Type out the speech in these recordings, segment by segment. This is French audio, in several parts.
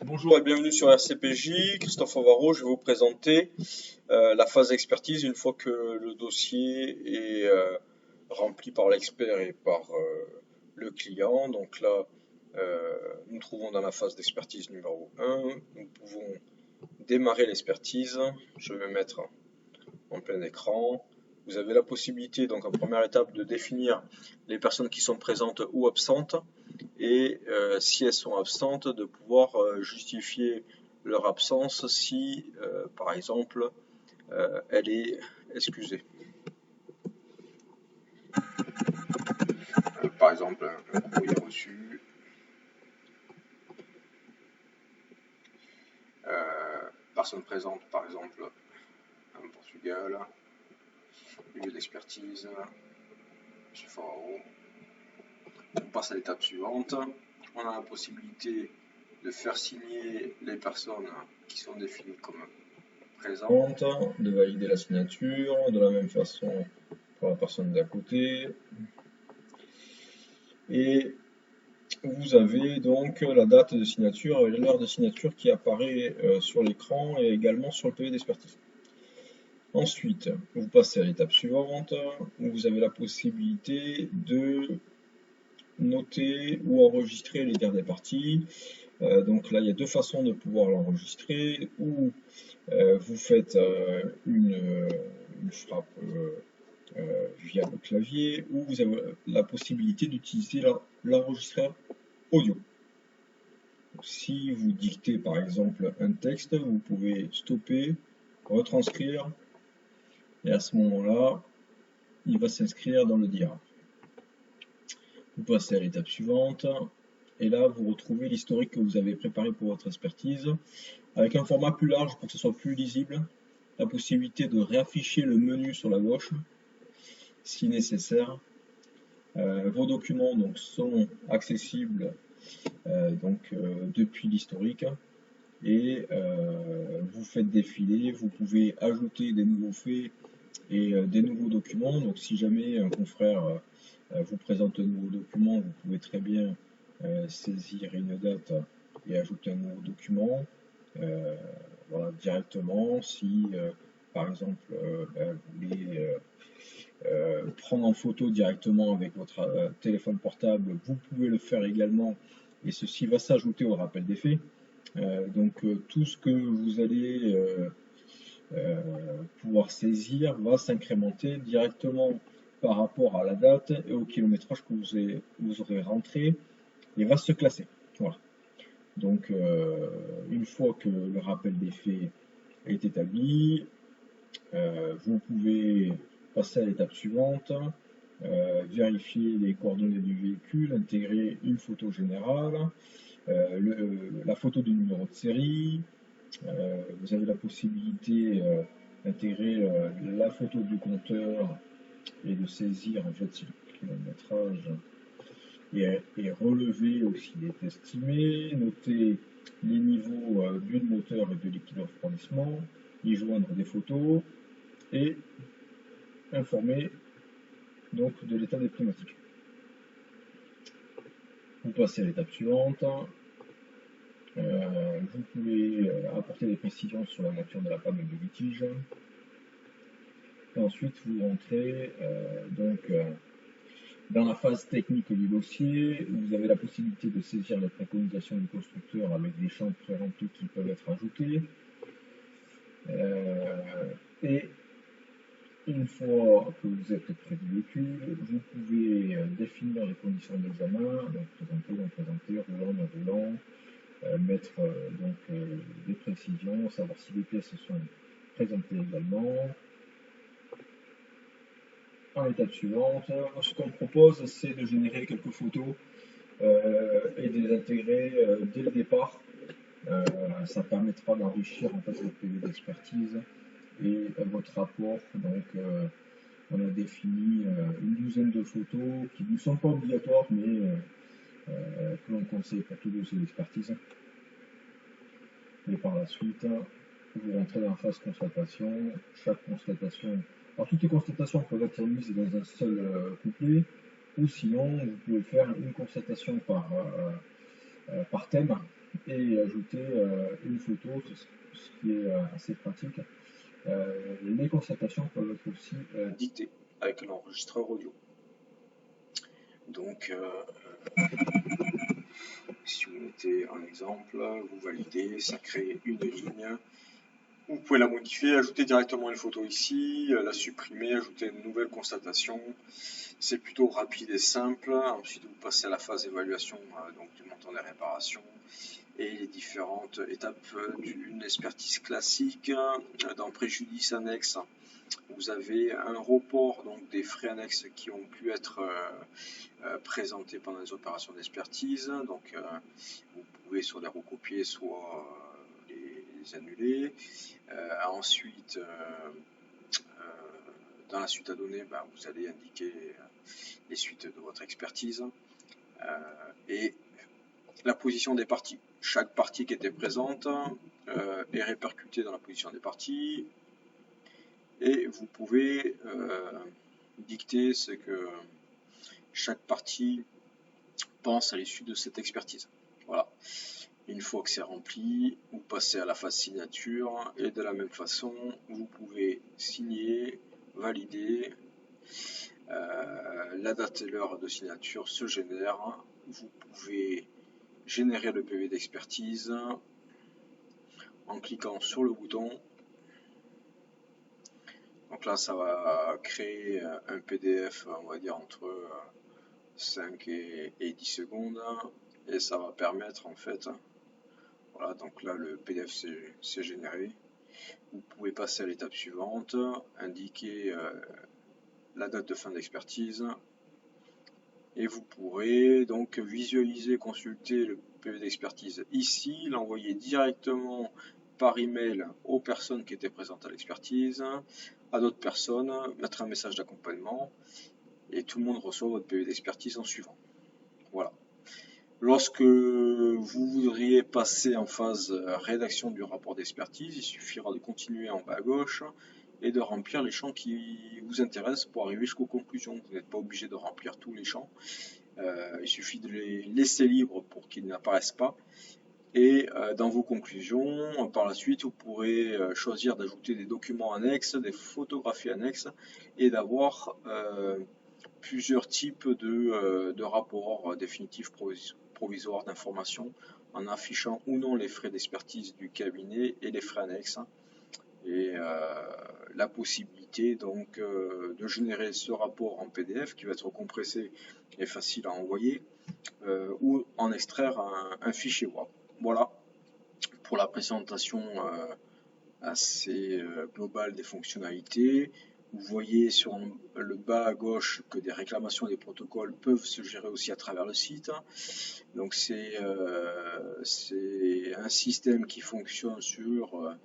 Bonjour et bienvenue sur RCPJ. Christophe Avaro, je vais vous présenter la phase d'expertise une fois que le dossier est rempli par l'expert et par le client. Donc là, nous nous trouvons dans la phase d'expertise numéro 1. Nous pouvons démarrer l'expertise. Je vais mettre en plein écran. Vous avez la possibilité, donc en première étape, de définir les personnes qui sont présentes ou absentes et si elles sont absentes, de pouvoir justifier leur absence si, par exemple, elle est excusée. Par exemple, un courrier reçu, personne présente, par exemple, en Portugal, lieu d'expertise, M. Faro. On passe à l'étape suivante. On a la possibilité de faire signer les personnes qui sont définies comme présentes, de valider la signature, de la même façon pour la personne d'à côté. Et vous avez donc la date de signature et l'heure de signature qui apparaît sur l'écran et également sur le PV d'expertise. Ensuite, vous passez à l'étape suivante où vous avez la possibilité de noter ou enregistrer les dernières parties. Donc là, il y a deux façons de pouvoir l'enregistrer. Ou vous faites une frappe via le clavier, ou vous avez la possibilité d'utiliser l'enregistreur audio. Si vous dictez par exemple un texte, vous pouvez stopper, retranscrire, et à ce moment-là, il va s'inscrire dans le diagramme. Vous passez à l'étape suivante, et là vous retrouvez l'historique que vous avez préparé pour votre expertise, avec un format plus large pour que ce soit plus lisible, la possibilité de réafficher le menu sur la gauche, si nécessaire. Vos documents donc, sont accessibles depuis l'historique et vous faites défiler, vous pouvez ajouter des nouveaux faits et des nouveaux documents. Donc si jamais un confrère vous présente un nouveau document, vous pouvez très bien saisir une date et ajouter un nouveau document voilà, directement. Si par exemple vous voulez prendre en photo directement avec votre téléphone portable, vous pouvez le faire également et ceci va s'ajouter au rappel des faits. Tout ce que vous allez pouvoir saisir va s'incrémenter directement par rapport à la date et au kilométrage que vous aurez rentré et va se classer. Voilà. Donc une fois que le rappel des faits est établi, vous pouvez passer à l'étape suivante, vérifier les coordonnées du véhicule, intégrer une photo générale, la photo du numéro de série, vous avez la possibilité d'intégrer la photo du compteur et de saisir en fait le kilométrage et relever aussi les tests estimés, noter les niveaux d'huile moteur et de liquide refroidissement, y joindre des photos et informer donc de l'état des pneumatiques. Vous passez à l'étape suivante. Vous pouvez apporter des précisions sur la nature de la panne de litige. Et ensuite, vous rentrez dans la phase technique du dossier. Vous avez la possibilité de saisir les préconisations du constructeur avec des champs pré-remplis qui peuvent être ajoutés. Et une fois que vous êtes près du véhicule, vous pouvez définir les conditions d'examen, donc présenter, non présenter, roulant, non roulant, mettre des précisions, savoir si les pièces sont présentées également. En étape suivante, ce qu'on propose, c'est de générer quelques photos et de les intégrer dès le départ. Ça permettra d'enrichir en fait votre PV d'expertise et votre rapport. Donc, on a défini une douzaine de photos qui ne sont pas obligatoires, mais que l'on conseille pour tout dossier d'expertise. Et par la suite, vous rentrez dans la phase constatation. Chaque constatation, alors toutes les constatations peuvent être mises dans un seul couplet, ou sinon vous pouvez faire une constatation par thème. et ajouter une photo, ce qui est assez pratique. Les constatations peuvent être aussi dictées avec l'enregistreur audio. Donc, si vous mettez un exemple, vous validez, ça crée une ligne. Vous pouvez la modifier, ajouter directement une photo ici, la supprimer, ajouter une nouvelle constatation. C'est plutôt rapide et simple. Ensuite, vous passez à la phase d'évaluation donc du montant des réparations et les différentes étapes d'une expertise classique. Dans préjudice annexe, vous avez un report donc des frais annexes qui ont pu être présentés pendant les opérations d'expertise. Donc, vous pouvez soit les recopier, soit les annuler. Ensuite, dans la suite à donner, vous allez indiquer les suites de votre expertise et la position des parties. Chaque partie qui était présente est répercutée dans la position des parties et vous pouvez dicter ce que chaque partie pense à l'issue de cette expertise. Voilà. Une fois que c'est rempli, vous passez à la phase signature et de la même façon, vous pouvez signer, valider. La date et l'heure de signature se génèrent. Vous pouvez générer le PV d'expertise en cliquant sur le bouton. Donc là, ça va créer un PDF, on va dire entre 5 et 10 secondes. Et ça va permettre en fait, voilà, donc là le PDF s'est généré. Vous pouvez passer à l'étape suivante, indiquer la date de fin d'expertise. Et vous pourrez donc visualiser, consulter le PV d'expertise ici, l'envoyer directement par email aux personnes qui étaient présentes à l'expertise, à d'autres personnes, mettre un message d'accompagnement et tout le monde reçoit votre PV d'expertise en suivant. Voilà. Lorsque vous voudriez passer en phase rédaction du rapport d'expertise, il suffira de continuer en bas à gauche et de remplir les champs qui vous intéressent pour arriver jusqu'aux conclusions. Vous n'êtes pas obligé de remplir tous les champs. Il suffit de les laisser libres pour qu'ils n'apparaissent pas. Et dans vos conclusions, par la suite, vous pourrez choisir d'ajouter des documents annexes, des photographies annexes et d'avoir plusieurs types de rapports définitifs provisoires d'information en affichant ou non les frais d'expertise du cabinet et les frais annexes. Et la possibilité donc de générer ce rapport en PDF qui va être compressé et facile à envoyer ou en extraire un fichier Word. Voilà pour la présentation assez globale des fonctionnalités. Vous voyez sur le bas à gauche que des réclamations et des protocoles peuvent se gérer aussi à travers le site. Donc c'est un système qui fonctionne sur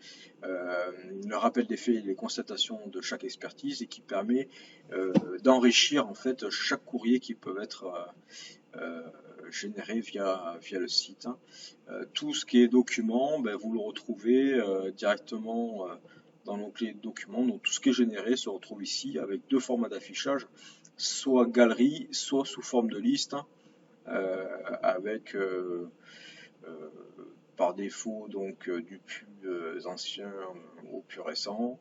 le rappel des faits et les constatations de chaque expertise et qui permet d'enrichir en fait chaque courrier qui peut être généré via le site. Tout ce qui est document, vous le retrouvez directement dans l'onglet documents. Donc tout ce qui est généré se retrouve ici avec deux formats d'affichage, soit galerie, soit sous forme de liste, avec par défaut donc du plus ancien au plus récent.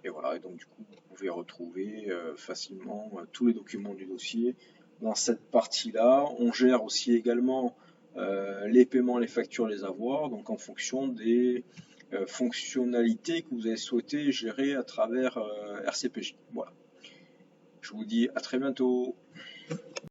Et voilà, et donc du coup vous pouvez retrouver facilement tous les documents du dossier. Dans cette partie-là, on gère aussi également les paiements, les factures, les avoirs, donc en fonction des fonctionnalités que vous avez souhaité gérer à travers RCPJ. Voilà. Je vous dis à très bientôt.